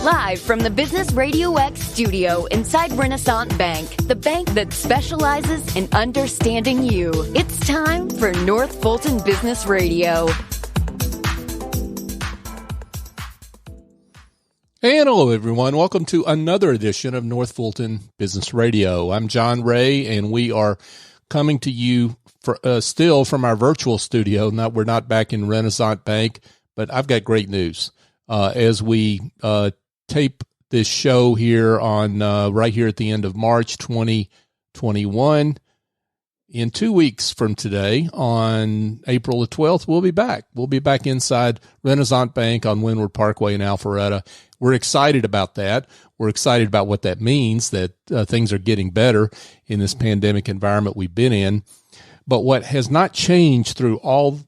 Live from the Business RadioX studio inside Renaissance Bank, the bank that specializes in understanding you. It's time for North Fulton Business Radio. And hello, everyone. Welcome to another edition of North Fulton Business Radio. I'm John Ray, and we are coming to you still from our virtual studio. We're not back in Renaissance Bank, but I've got great news. As we tape this show here on right here at the end of March 2021, in 2 weeks from today, on April the 12th, we'll be back. We'll be back inside Renaissance Bank on Windward Parkway in Alpharetta. We're excited about that. We're excited about what that means, that things are getting better in this pandemic environment we've been in. But what has not changed through all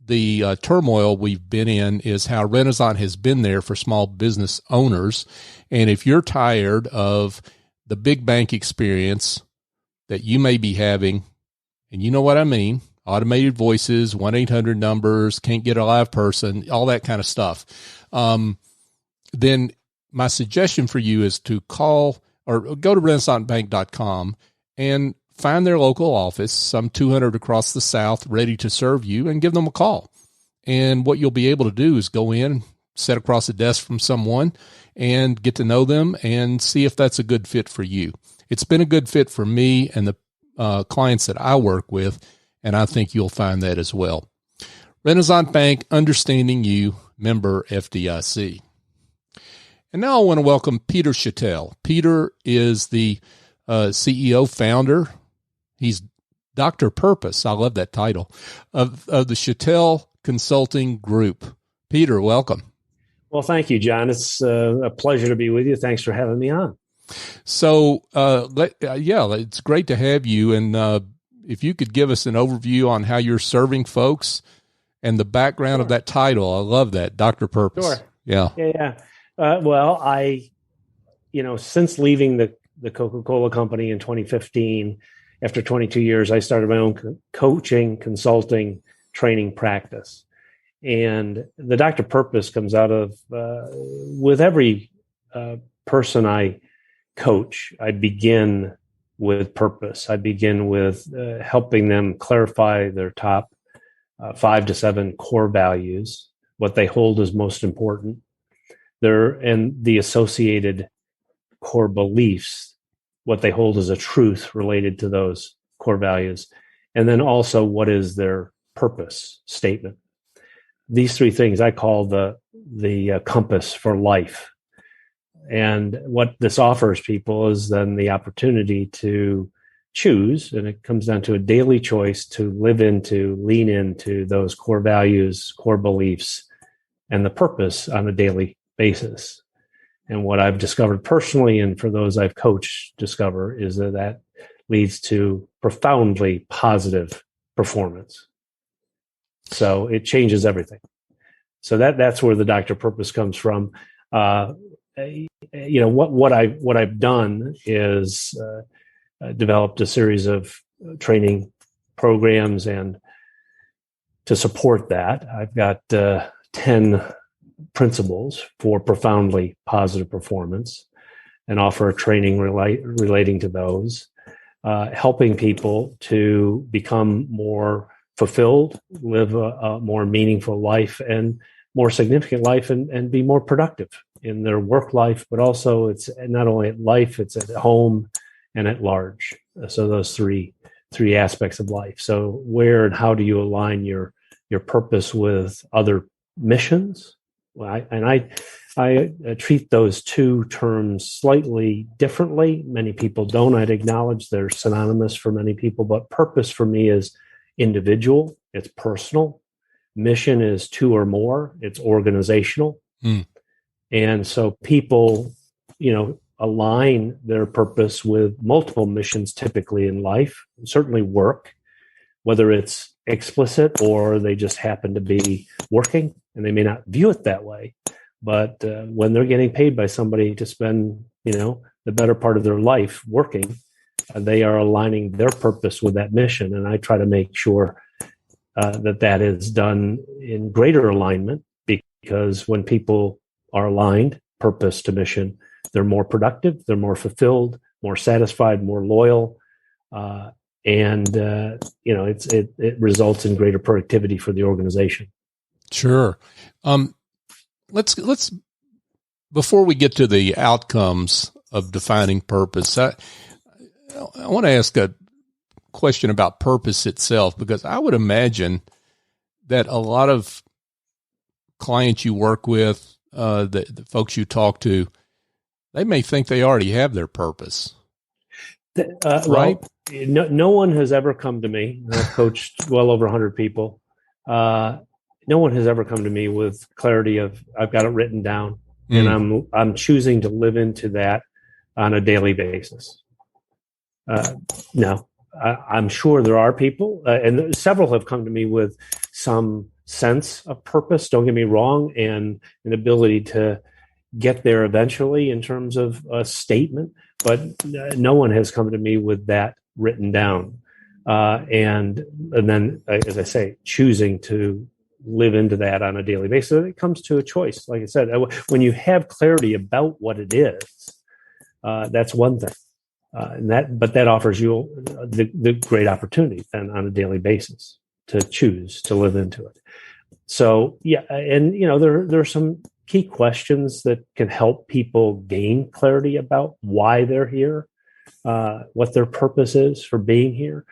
the turmoil we've been in is how Renaissance has been there for small business owners. And if you're tired of the big bank experience that you may be having, and you know what I mean, automated voices, 1-800 numbers, can't get a live person, all that kind of stuff, then my suggestion for you is to call or go to renaissancebank.com and find their local office, some 200 across the South, ready to serve you, and give them a call. And what you'll be able to do is go in, sit across a desk from someone, and get to know them and see if that's a good fit for you. It's been a good fit for me and the clients that I work with, and I think you'll find that as well. Renaissance Bank, understanding you, member FDIC. And now I want to welcome Peter Chatel. Peter is the CEO, founder. He's Dr. Purpose, I love that title, of the Chatel Consulting Group. Peter, welcome. Well, thank you, John. It's a pleasure to be with you. Thanks for having me on. So, it's great to have you. And if you could give us an overview on how you're serving folks and the background of that title. I love that, Dr. Purpose. Sure. Yeah. Well, since leaving the Coca-Cola company in 2015, after 22 years, I started my own coaching, consulting, training practice. And the Dr. Purpose comes out of, with every person I coach, I begin with purpose. I begin with helping them clarify their top 5 to 7 core values, what they hold as most important, and the associated core beliefs, what they hold as a truth related to those core values, and then also what is their purpose statement. These 3 things I call the compass for life. And what this offers people is then the opportunity to choose, and it comes down to a daily choice to live into, lean into those core values, core beliefs, and the purpose on a daily basis. And what I've discovered personally, and for those I've coached discover, is that leads to profoundly positive performance. So it changes everything. So that's where the Dr. Purpose comes from. What I've done is developed a series of training programs, and to support that, I've got 10 principles for profoundly positive performance, and offer a training relating to those, helping people to become more fulfilled, live a more meaningful life and more significant life, and be more productive in their work life, but also it's not only at life, it's at home and at large. So those three aspects of life. So where and how do you align your purpose with other missions? I treat those 2 terms slightly differently. Many people don't. I'd acknowledge they're synonymous for many people, but purpose for me is individual, it's personal. Mission is 2 or more, it's organizational. And so people, align their purpose with multiple missions typically in life, certainly work, whether it's explicit or they just happen to be working, and they may not view it that way. But when they're getting paid by somebody to spend, the better part of their life working, they are aligning their purpose with that mission. And I try to make sure that is done in greater alignment, because when people are aligned, purpose to mission, they're more productive, they're more fulfilled, more satisfied, more loyal, and it results in greater productivity for the organization. Sure. Let's before we get to the outcomes of defining purpose, I want to ask a question about purpose itself, because I would imagine that a lot of clients you work with, the folks you talk to, they may think they already have their purpose. Right? Well, no one has ever come to me. I've coached well over 100 people. No one has ever come to me with clarity of, I've got it written down, and I'm choosing to live into that on a daily basis. No, I'm sure there are people, and several have come to me with some sense of purpose, don't get me wrong, and an ability to get there eventually in terms of a statement, but no one has come to me with that written down. And then, as I say, choosing to live into that on a daily basis. It comes to a choice. Like I said, when you have clarity about what it is, that's one thing. But that offers you the great opportunity then on a daily basis to choose to live into it. So yeah, and there are some key questions that can help people gain clarity about why they're here, what their purpose is for being here.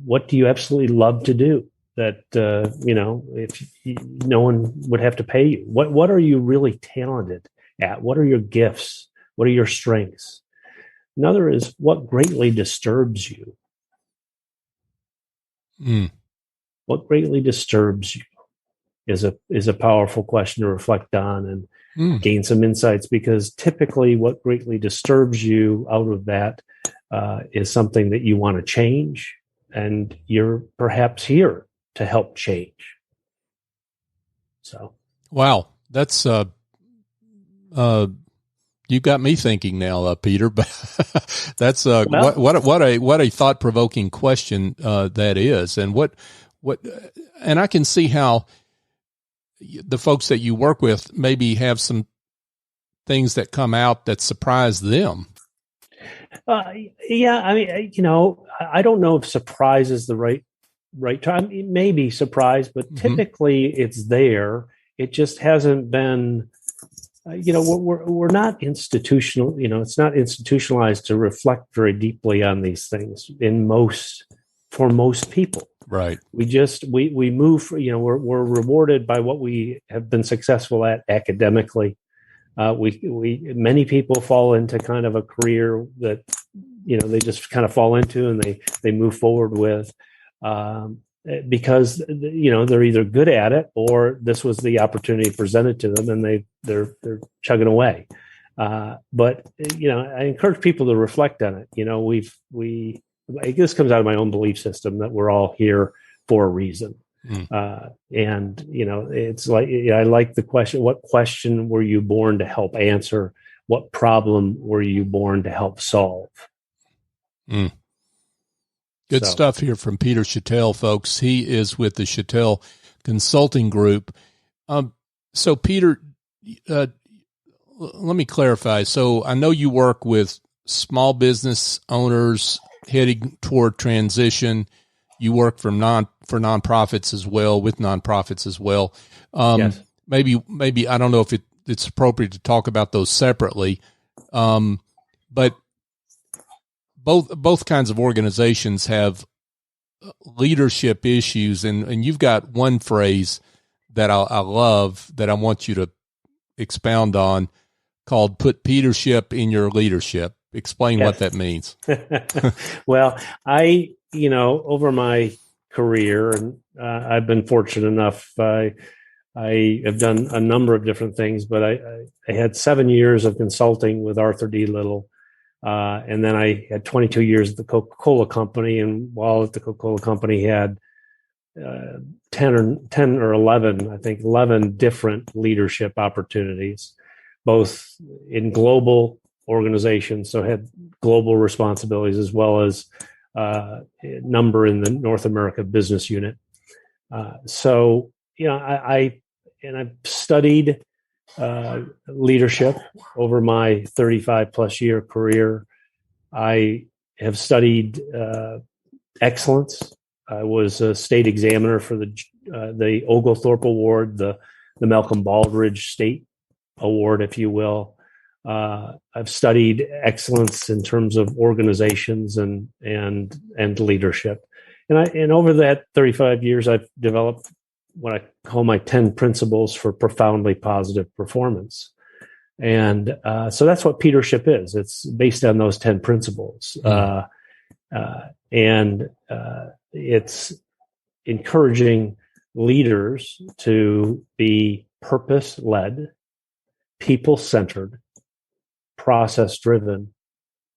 What do you absolutely love to do that if no one would have to pay you? What are you really talented at? What are your gifts? What are your strengths? Another is, what greatly disturbs you? What greatly disturbs you is a powerful question to reflect on and gain some insights, because typically what greatly disturbs you out of that is something that you want to change, and you're perhaps here to help change. So, wow, that's you got me thinking now, Peter. But that's what a thought provoking question that is, and and I can see how the folks that you work with maybe have some things that come out that surprise them. Yeah, I mean, I don't know if surprise is the right term. It may be surprise, but typically it's there. It just hasn't been. We're not institutional. It's not institutionalized to reflect very deeply on these things for most people. Right. We move. We're rewarded by what we have been successful at academically. Many people fall into kind of a career that they just kind of fall into, and they move forward with because they're either good at it, or this was the opportunity presented to them, and they're chugging away. But I encourage people to reflect on it. This comes out of my own belief system that we're all here for a reason. And it's like, I like the question, what question were you born to help answer? What problem were you born to help solve? Good stuff here from Peter Chatel, folks. He is with the Chatel Consulting Group. So Peter, let me clarify. So I know you work with small business owners heading toward transition. You work for nonprofits as well, with nonprofits as well. Yes. Maybe I don't know if it's appropriate to talk about those separately, but both kinds of organizations have leadership issues, and you've got one phrase that I love that I want you to expound on, called "put Petership in your leadership." Explain what that means. Well, over my career, and I've been fortunate enough, I have done a number of different things, but I had 7 years of consulting with Arthur D. Little. And then I had 22 years at the Coca-Cola company. And while at the Coca-Cola company, had 10 or 11 different leadership opportunities, both in global organizations. So I had global responsibilities, as well as a number in the North America business unit. I I've studied leadership over my 35 plus year career. I have studied excellence. I was a state examiner for the Oglethorpe Award, the Malcolm Baldrige State Award, if you will. I've studied excellence in terms of organizations and leadership, and over that 35 years, I've developed what I call my 10 principles for profoundly positive performance. And so that's what Petership is. It's based on those 10 principles. And it's encouraging leaders to be purpose-led, people-centered, process-driven,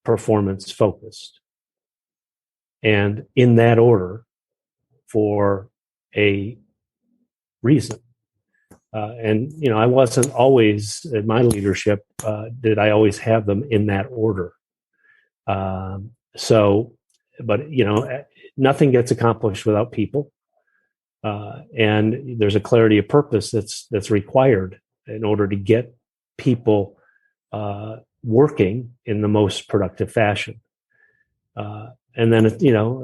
performance-focused. And in that order for a reason. And, I wasn't always, in my leadership, did I always have them in that order. But nothing gets accomplished without people. And there's a clarity of purpose that's required in order to get people working in the most productive fashion. And then,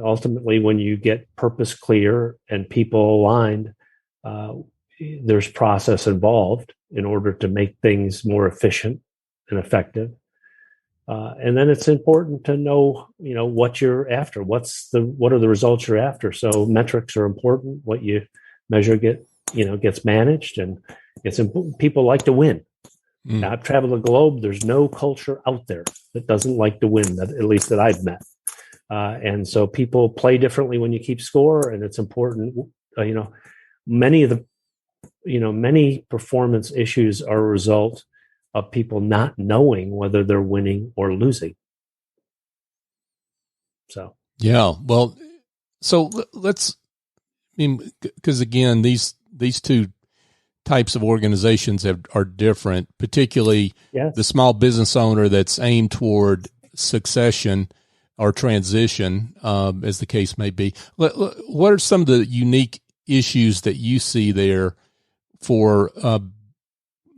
ultimately, when you get purpose clear and people aligned, there's process involved in order to make things more efficient and effective. And then it's important to know, what you're after. What are the results you're after? So metrics are important. What you measure gets managed, and it's important. People like to win. Now, I've traveled the globe. There's no culture out there that doesn't like to win, at least that I've met. And so people play differently when you keep score, and it's important. Many performance issues are a result of people not knowing whether they're winning or losing. So, yeah, well, so because again, these two types of organizations are different, particularly the small business owner that's aimed toward succession or transition, as the case may be. What are some of the unique issues that you see there for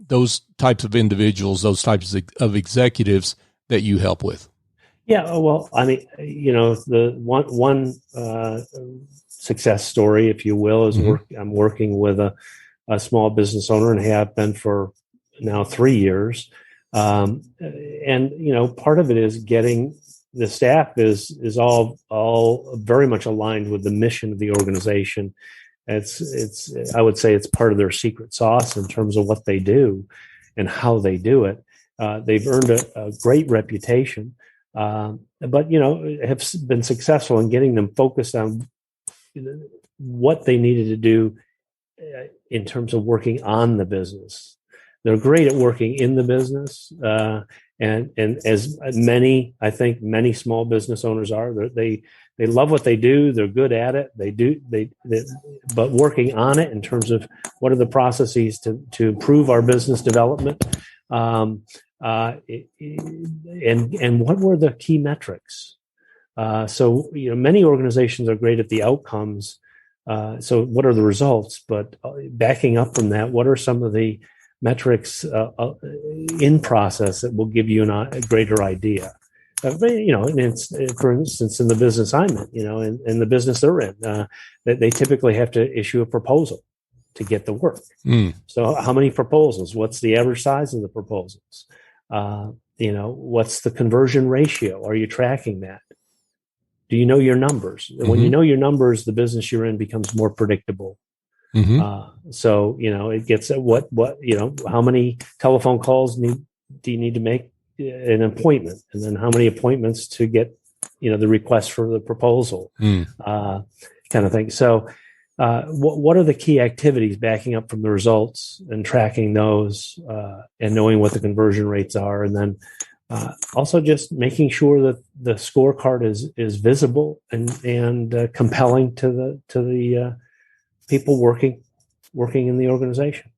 those types of individuals, those types of executives that you help with? Yeah, well, the one success story, if you will, is I'm working with a small business owner and have been for now 3 years. And part of it is getting the staff is all very much aligned with the mission of the organization. It's I would say it's part of their secret sauce in terms of what they do and how they do it. They've earned a great reputation, but have been successful in getting them focused on what they needed to do in terms of working on the business. They're great at working in the business, and as many small business owners are, they love what they do. They're good at it. But working on it in terms of what are the processes to improve our business development, and what were the key metrics. So many organizations are great at the outcomes. So what are the results? But backing up from that, what are some of the metrics in process that will give you a greater idea? And it's, for instance, in the business I'm in, in the business they're in, that they typically have to issue a proposal to get the work. So how many proposals? What's the average size of the proposals? What's the conversion ratio? Are you tracking that? Do you know your numbers? When you know your numbers, the business you're in becomes more predictable. So, it gets at how many telephone calls do you need to make an appointment? And then how many appointments to get, the request for the proposal, kind of thing. So, what are the key activities backing up from the results and tracking those, and knowing what the conversion rates are? And then, also just making sure that the scorecard is visible and compelling to the people working in the organization.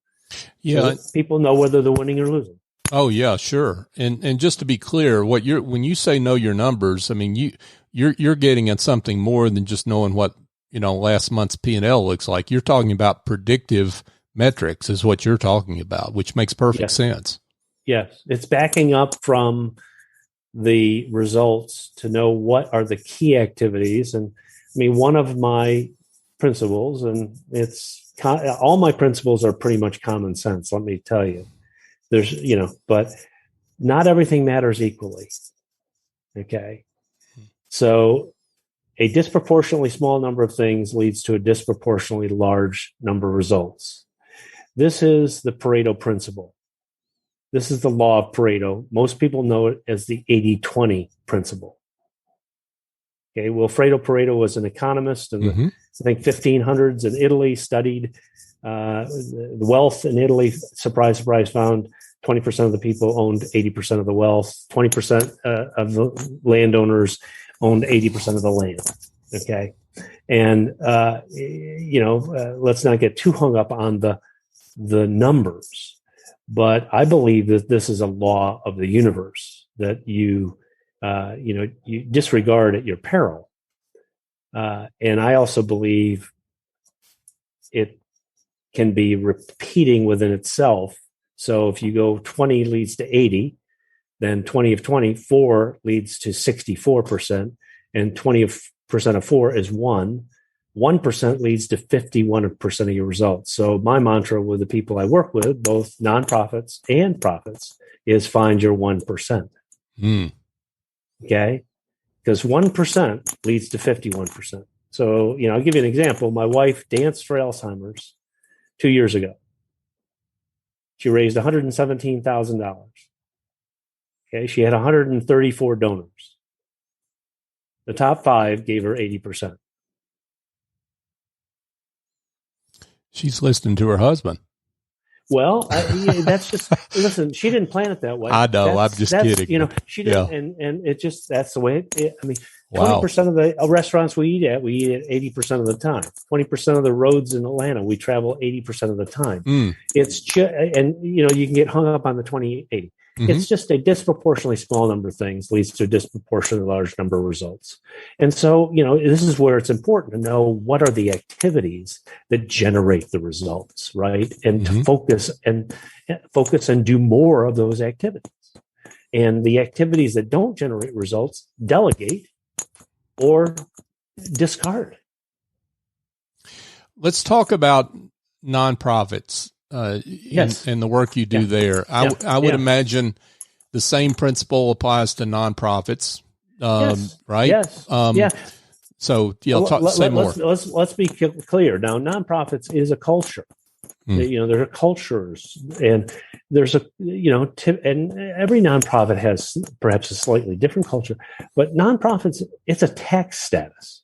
Yeah, so people know whether they're winning or losing. Oh yeah, sure. And just to be clear, when you say know your numbers, I mean you're getting at something more than just knowing what last month's P&L looks like. You're talking about predictive metrics is what you're talking about, which makes perfect sense. Yes. It's backing up from the results to know what are the key activities. And I mean, one of my principles, and all my principles are pretty much common sense, let me tell you. But not everything matters equally. Okay. So a disproportionately small number of things leads to a disproportionately large number of results. This is the Pareto principle. This is the law of Pareto. Most people know it as the 80-20 principle. Okay. Wilfredo Pareto was an economist in the, I think, 1500s in Italy, studied the wealth in Italy. Surprise, surprise, found 20% of the people owned 80% of the wealth. 20% of the landowners owned 80% of the land. Okay. And, let's not get too hung up on the numbers, but I believe that this is a law of the universe that you disregard at your peril. And I also believe it can be repeating within itself. So if you go 20 leads to 80, then 20 of 24 leads to 64%, and 20% of 4 is 1. 1% leads to 51% of your results. So my mantra with the people I work with, both nonprofits and profits, is find your 1%. Okay? Because 1% leads to 51%. So, I'll give you an example. My wife danced for Alzheimer's 2 years ago. She raised $117,000. Okay, she had 134 donors. The top 5 gave her 80%. She's listening to her husband. Well, that's just, listen, she didn't plan it that way. I know, I'm just kidding. She didn't, and it just, that's the way it 20% of the restaurants we eat at 80% of the time. 20% of the roads in Atlanta, we travel 80% of the time. It's just, and you can get hung up on the 20-80. It's just a disproportionately small number of things leads to a disproportionately large number of results. And so, this is where it's important to know what are the activities that generate the results, right? And to focus and do more of those activities. And the activities that don't generate results, delegate or discard. Let's talk about nonprofits. And the work you do there. I would imagine the same principle applies to nonprofits, right? Yes. So say more. Let's be clear. Now, nonprofits is a culture. There are cultures, and there's and every nonprofit has perhaps a slightly different culture, but nonprofits, it's a tax status.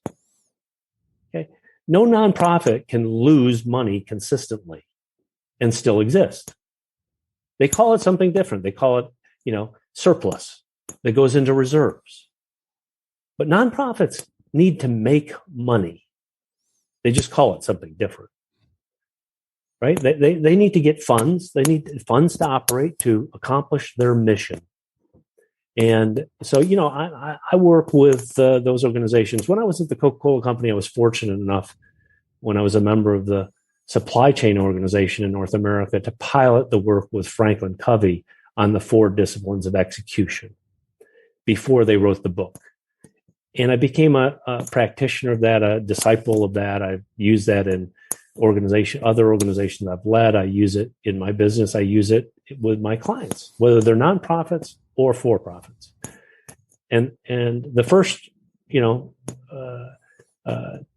Okay, no nonprofit can lose money consistently and still exist. They call it something different. They call it, surplus that goes into reserves. But nonprofits need to make money. They just call it something different, right? They need to get funds. They need funds to operate to accomplish their mission. And so, I work with those organizations. When I was at the Coca-Cola company, I was fortunate enough when I was a member of the supply chain organization in North America to pilot the work with Franklin Covey on the 4 disciplines of execution before they wrote the book. And I became a practitioner of that, a disciple of that. I've used that in other organizations I've led. I use it in my business. I use it with my clients, whether they're nonprofits or for-profits. And the first,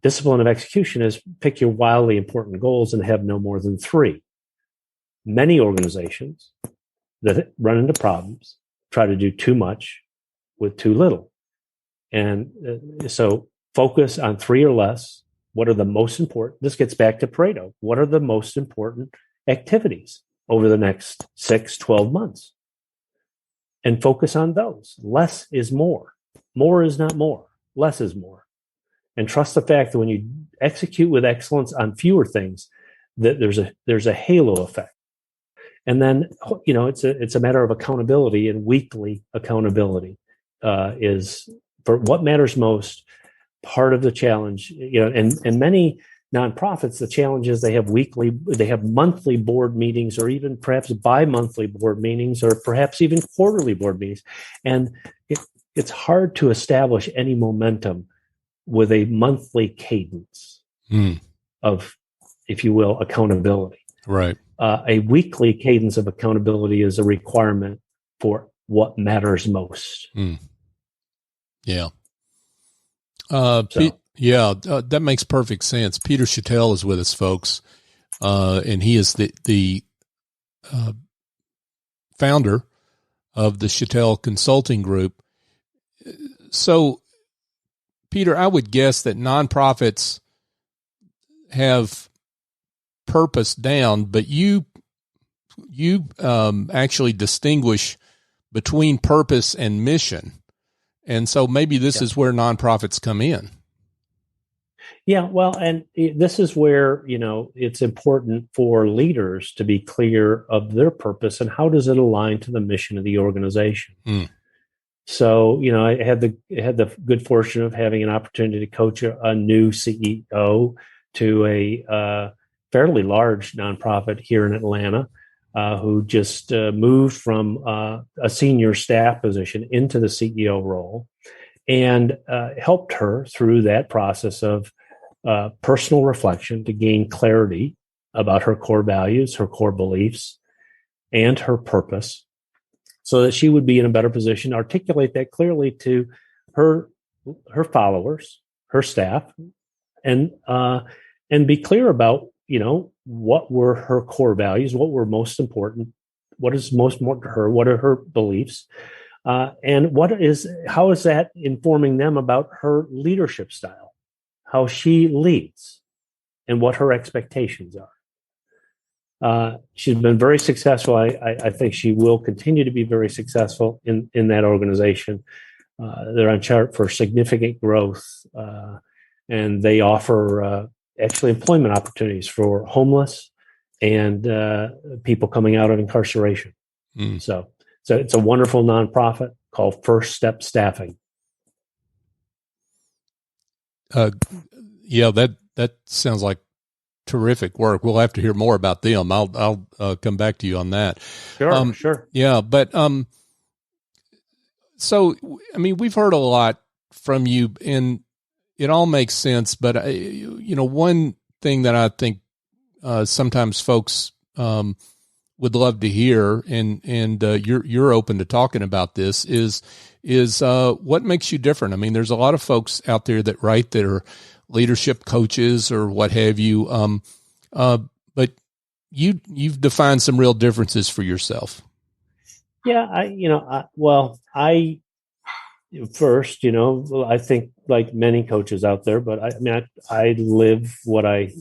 discipline of execution is pick your wildly important goals and have no more than 3. Many organizations that run into problems try to do too much with too little. And so focus on 3 or less. What are the most important? This gets back to Pareto. What are the most important activities over the next 6, 12 months? And focus on those. Less is more. More is not more. Less is more. And trust the fact that when you execute with excellence on fewer things, that there's a halo effect. And then, it's a matter of accountability, and weekly accountability is for what matters most, part of the challenge. And many nonprofits, the challenge is they have monthly board meetings, or even perhaps bi-monthly board meetings, or perhaps even quarterly board meetings. And it's hard to establish any momentum with a monthly cadence of, if you will, accountability. Right. A weekly cadence of accountability is a requirement for what matters most. Yeah. That makes perfect sense. Peter Chatel is with us, folks, and he is the founder of the Chatel Consulting Group. So, Peter, I would guess that nonprofits have purpose down, but you actually distinguish between purpose and mission. And so maybe this is where nonprofits come in. Yeah, well, and this is where, it's important for leaders to be clear of their purpose and how does it align to the mission of the organization. So, I had the good fortune of having an opportunity to coach a new CEO to a fairly large nonprofit here in Atlanta, who just moved from a senior staff position into the CEO role, and helped her through that process of personal reflection to gain clarity about her core values, her core beliefs, and her purpose, so that she would be in a better position to articulate that clearly to her followers, her staff, and be clear about, what were her core values, what were most important, what is most important to her, what are her beliefs, and how is that informing them about her leadership style, how she leads, and what her expectations are. She's been very successful. I think she will continue to be very successful in that organization. They're on chart for significant growth, and they offer actually employment opportunities for homeless and people coming out of incarceration. So it's a wonderful nonprofit called First Step Staffing. That sounds like terrific work. We'll have to hear more about them. I'll come back to you on that. Sure. Yeah, but so we've heard a lot from you, and it all makes sense. But one thing that I think sometimes folks would love to hear, and you're open to talking about this, is what makes you different. There's a lot of folks out there that write that are leadership coaches or what have you, but you've defined some real differences for yourself. Yeah, I think like many coaches out there, but I live what I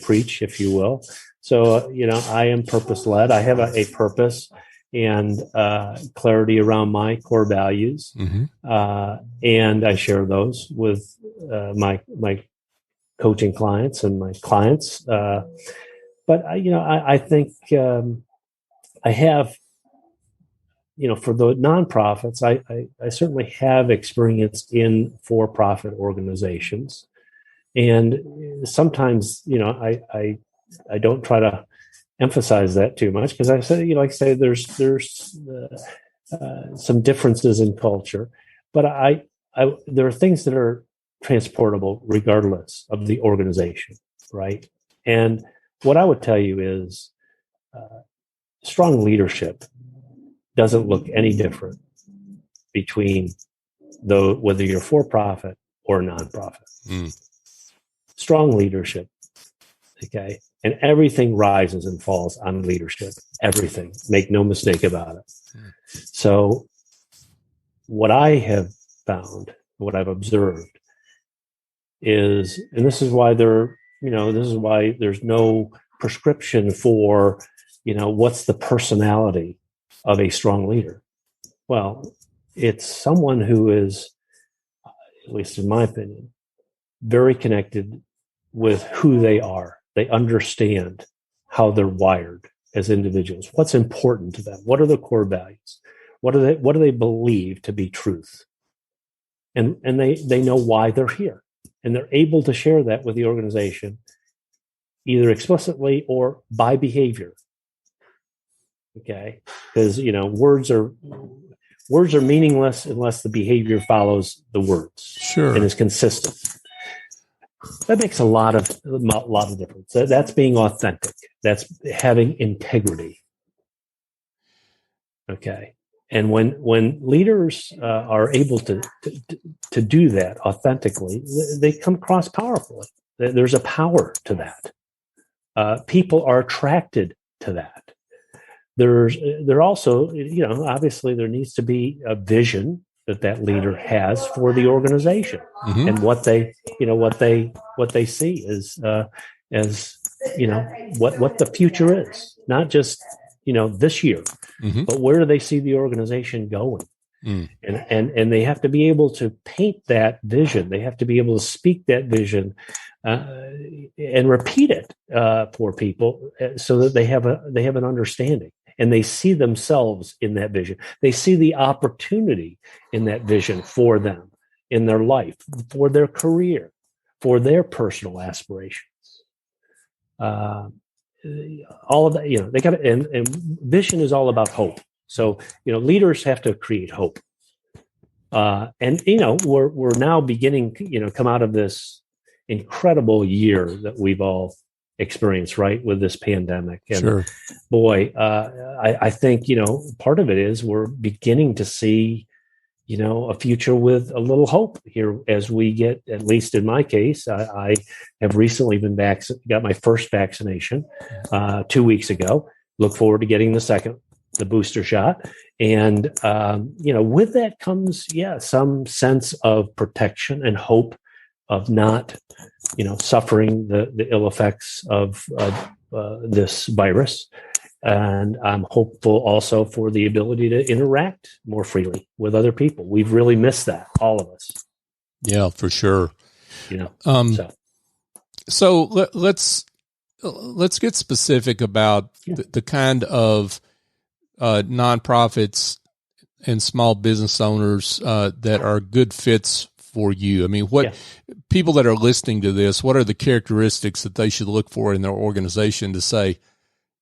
preach, if you will. So, I am purpose-led. I have a purpose and clarity around my core values. And I share those with my coaching clients and my clients. But I think I have, for the nonprofits, I certainly have experience in for-profit organizations. And sometimes, I don't try to emphasize that too much, because I say, there's some differences in culture, but there are things that are transportable regardless of the organization, right? And what I would tell you is strong leadership doesn't look any different between whether you're for-profit or nonprofit. Strong leadership, okay? And everything rises and falls on leadership. Everything. Make no mistake about it. So what I have found, what I've observed is, and this is why there's no prescription for, what's the personality of a strong leader. Well, it's someone who is, at least in my opinion, very connected with who they are. They understand how they're wired as individuals. What's important to them? What are the core values? What do they believe to be truth? And they know why they're here. and they're able to share that with the organization, either explicitly or by behavior. Okay, because words are meaningless unless the behavior follows the words, sure, and is consistent. That makes a lot of difference. That's being authentic. That's having integrity. Okay, and when leaders are able to do that authentically, they come across powerfully. There's a power to that. People are attracted to that. There also, obviously there needs to be a vision that leader has for the organization, mm-hmm. and what they see as what the future is, not just this year, mm-hmm. but where do they see the organization going? Mm. And they have to be able to paint that vision. They have to be able to speak that vision and repeat it for people so that they have an understanding. And they see themselves in that vision. They see the opportunity in that vision for them, in their life, for their career, for their personal aspirations. All of that, they got, and vision is all about hope. So, leaders have to create hope. And we're now beginning, come out of this incredible year that we've all experienced, right, with this pandemic. And sure. Boy, I think, part of it is we're beginning to see, a future with a little hope here as we get, at least in my case, I have recently got my first vaccination 2 weeks ago. Look forward to getting the booster shot. And, with that comes, some sense of protection and hope of not, suffering the ill effects of this virus. And I'm hopeful also for the ability to interact more freely with other people. We've really missed that, all of us. Yeah, for sure. So let's get specific about the kind of nonprofits and small business owners that are good fits for you. I mean, people that are listening to this, what are the characteristics that they should look for in their organization to say,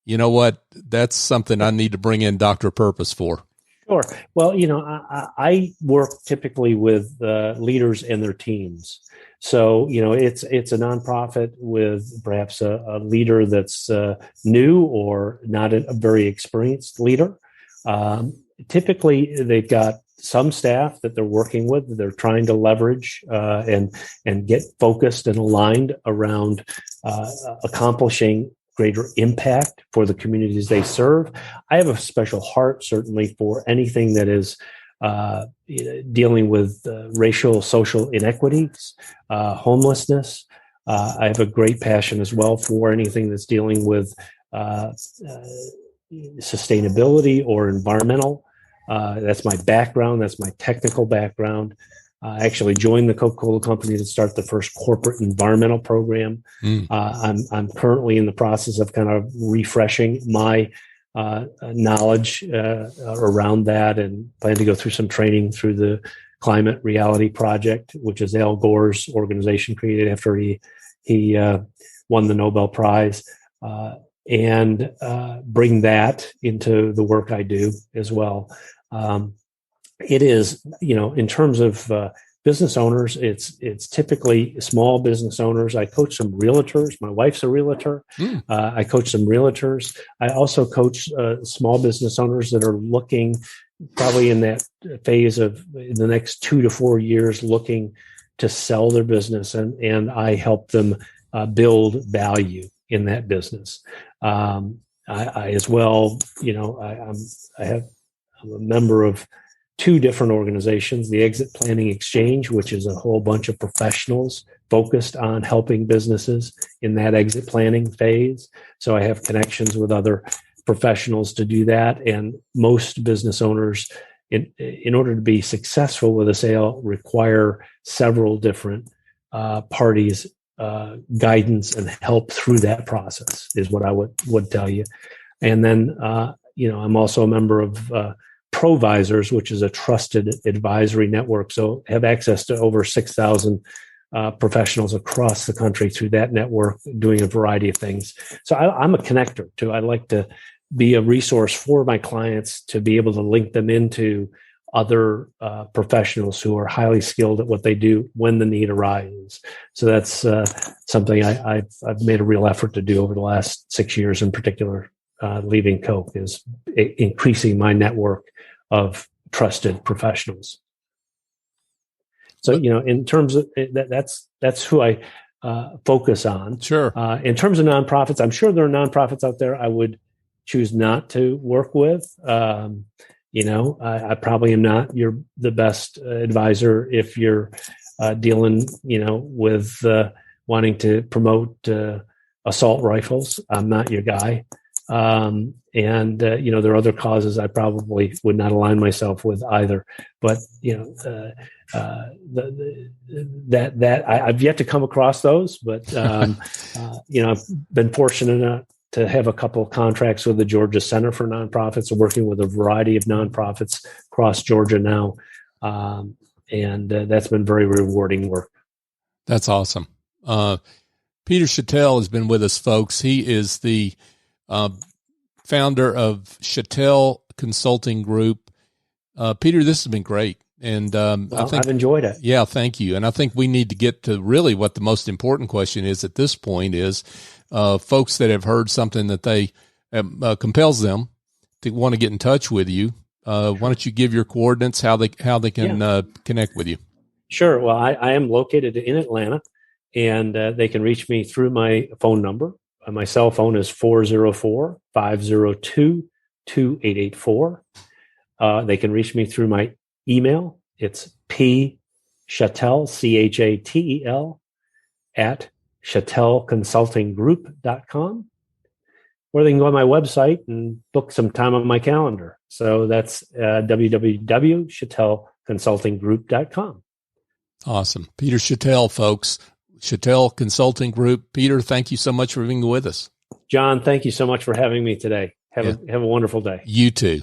you know what, that's something I need to bring in Dr. Purpose for? Sure. Well, I work typically with leaders and their teams. So, it's a nonprofit with perhaps a leader that's new or not a very experienced leader. Typically, they've got some staff that they're working with, that they're trying to leverage and get focused and aligned around accomplishing greater impact for the communities they serve. I have a special heart, certainly, for anything that is dealing with racial, social inequities, homelessness. I have a great passion as well for anything that's dealing with sustainability or environmental. That's my background. That's my technical background. I actually joined the Coca-Cola company to start the first corporate environmental program. I'm currently in the process of kind of refreshing my knowledge around that, and plan to go through some training through the Climate Reality Project, which is Al Gore's organization created after he won the Nobel Prize, and bring that into the work I do as well. It is, in terms of business owners, it's typically small business owners. I coach some realtors. My wife's a realtor. I coach some realtors. I also coach small business owners that are looking, probably in that phase of in the next 2 to 4 years, looking to sell their business, and I help them build value in that business. I as well, I'm a member of 2 different organizations, the Exit Planning Exchange, which is a whole bunch of professionals focused on helping businesses in that exit planning phase. So I have connections with other professionals to do that. And most business owners, in order to be successful with a sale, require several different parties' guidance and help through that process, is what I would tell you. And then, I'm also a member of Provisors, which is a trusted advisory network. So have access to over 6,000 professionals across the country through that network, doing a variety of things. So I'm a connector too. I like to be a resource for my clients to be able to link them into other professionals who are highly skilled at what they do when the need arises. So that's something I've made a real effort to do over the last 6 years in particular, leaving Coke, is increasing my network of trusted professionals. So, in terms of that's who I focus on. Sure. In terms of nonprofits, I'm sure there are nonprofits out there I would choose not to work with. I probably am not the best advisor if you're dealing, with wanting to promote assault rifles. I'm not your guy. There are other causes I probably would not align myself with either. But I've yet to come across those. But I've been fortunate enough to have a couple of contracts with the Georgia Center for Nonprofits, working with a variety of nonprofits across Georgia now. That's been very rewarding work. That's awesome. Peter Chatel has been with us, folks. He is the founder of Chatel Consulting Group. Peter, this has been great. And I've enjoyed it. Yeah, thank you. And I think we need to get to really what the most important question is at this point is folks that have heard something that they compels them to want to get in touch with you. Why don't you give your coordinates, how they can connect with you? Sure. Well, I am located in Atlanta, and they can reach me through my phone number. My cell phone is 404-502-2884. They can reach me through my email. It's Chatel, Chatel, at chatelconsultinggroup.com. Or they can go on my website and book some time on my calendar. So that's www.chatelconsultinggroup.com. Awesome. Peter Chatel, folks. Chatel Consulting Group. Peter, thank you so much for being with us. John, thank you so much for having me today. Have a wonderful day. You too.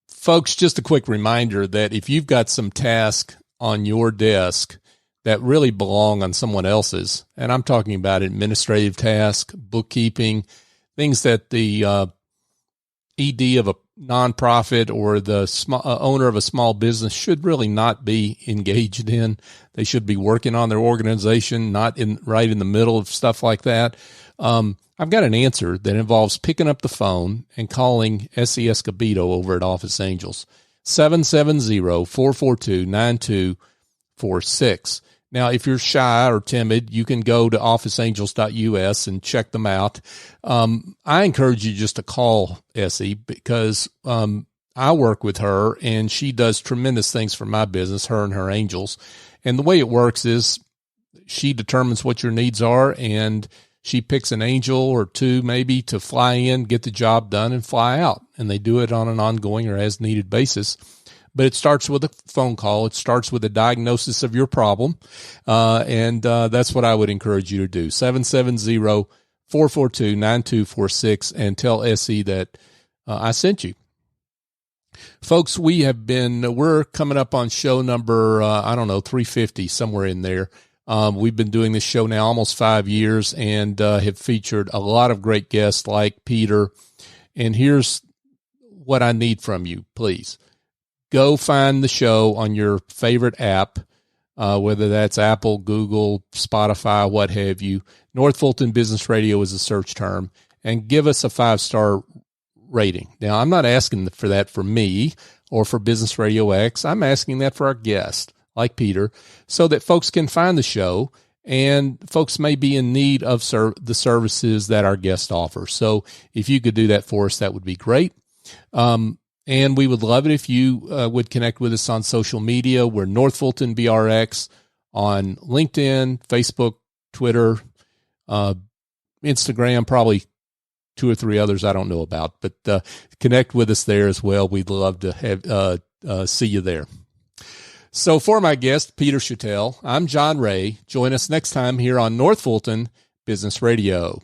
Folks, just a quick reminder that if you've got some task on your desk that really belong on someone else's, and I'm talking about administrative task, bookkeeping, things that the ED of a nonprofit or the owner of a small business should really not be engaged in. They should be working on their organization, not right in the middle of stuff like that. I've got an answer that involves picking up the phone and calling S.E. Escobedo over at Office Angels, 770-442-9246. Now, if you're shy or timid, you can go to officeangels.us and check them out. I encourage you just to call Essie because I work with her, and she does tremendous things for my business, her and her angels. And the way it works is she determines what your needs are, and she picks an angel or two maybe to fly in, get the job done, and fly out. And they do it on an ongoing or as-needed basis. But it starts with a phone call. It starts with a diagnosis of your problem. And that's what I would encourage you to do. 770-442-9246 and tell SE that I sent you. Folks, we're coming up on show number, 350, somewhere in there. We've been doing this show now almost 5 years and have featured a lot of great guests like Peter. And here's what I need from you, please. Go find the show on your favorite app, whether that's Apple, Google, Spotify, what have you. North Fulton Business Radio is a search term, and give us a 5-star rating. Now, I'm not asking for that for me or for Business RadioX. I'm asking that for our guest, like Peter, so that folks can find the show, and folks may be in need of the services that our guest offers. So if you could do that for us, that would be great. And we would love it if you would connect with us on social media. We're North Fulton BRX on LinkedIn, Facebook, Twitter, Instagram, probably 2 or 3 others I don't know about. But connect with us there as well. We'd love to have see you there. So for my guest, Peter Chatel, I'm John Ray. Join us next time here on North Fulton Business Radio.